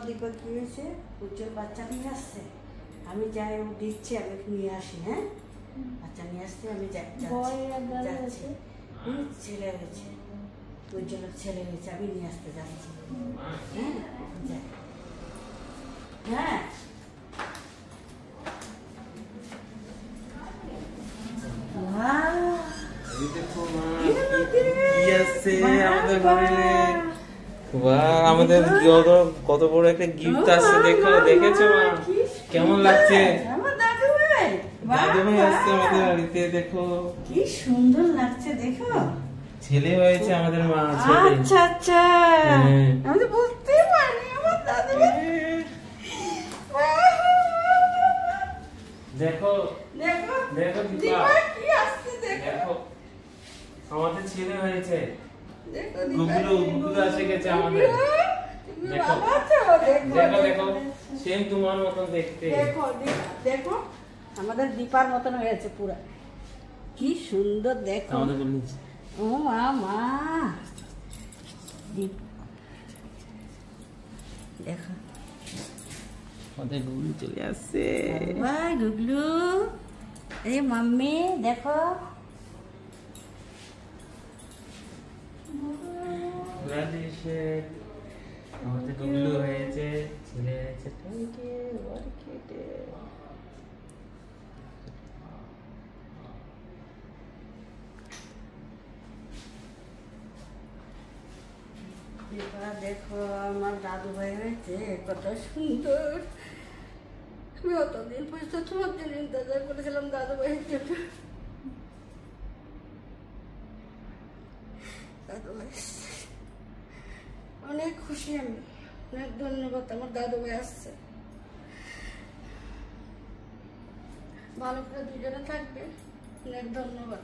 দীপক কি হয়েছে, উজ্জ্বল বাচ্চা নিয়ে আসছে। আমি যাই, ও দিচ্ছে, আমি নিয়ে আসি। হ্যাঁ, বাচ্চা নিয়ে আসতে আমি যাচ্ছি। ছেলে হয়েছে, উজ্জ্বলের ছেলে হয়েছে, আমি নিয়ে আসতে যাচ্ছি। হ্যাঁ, যাই। হ্যাঁ, আমাদের কত বড় একটা গিফট আসছে, দেখেছো মা? কেমন লাগছে? দাদু ভাই আসছে আমাদের বাড়িতে, দেখো কি সুন্দর লাগছে। দেখো, ছেলে হয়েছে আমাদের মা। আচ্ছা আচ্ছা, আমি তো বুঝতে পারিনি আমার দাদু ভাই। দেখো দেখো দেখো কি আসছে, দেখো আমাদের ছেলে হয়েছে। দেখো গুগলু এসে গেছে আমাদের। দেখো দেখো দেখো, সেম তোমার মতন দেখতে। দেখো দেখো, আমাদের দীপার মতন হয়েছে পুরো। কি সুন্দর দেখো আমাদের। ও মা, মা দেখো আমাদের গুগলু চলে আসছে। ভাই গুগলু, এই মাম্মি দেখো। আমাদের গুগলু হয়েছে, ছেলে হয়েছে। দেখো আমার দাদু ভাই হয়েছে, কত সুন্দর। আমি অতদিন পর্যন্ত তোমার জন্য ইন্তজার করেছিলাম দাদু ভাইয়ের জন্য। দাদু ভাই অনেক খুশি আমি, অনেক ধন্যবাদ। আমার দাদু ভাই আসছে, ভালো করে দুজনে থাকবে। অনেক ধন্যবাদ।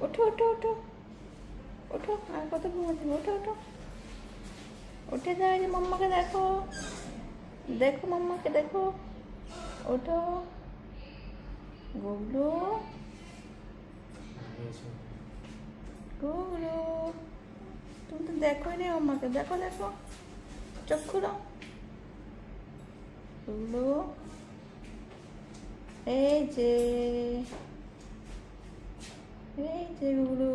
ওঠো ওঠো ওঠো ওঠো, আর কত ঘুমাতে? ওঠো ওঠো, উঠে যাও। যে মাম্মাকে দেখো, দেখো মাম্মাকে দেখো। ওঠো গুগলু, গুগলু, তুমি তো দেখোই নি মাম্মাকে। দেখো দেখো, চোখ খুলো গুগলু। এই যে গুগলু।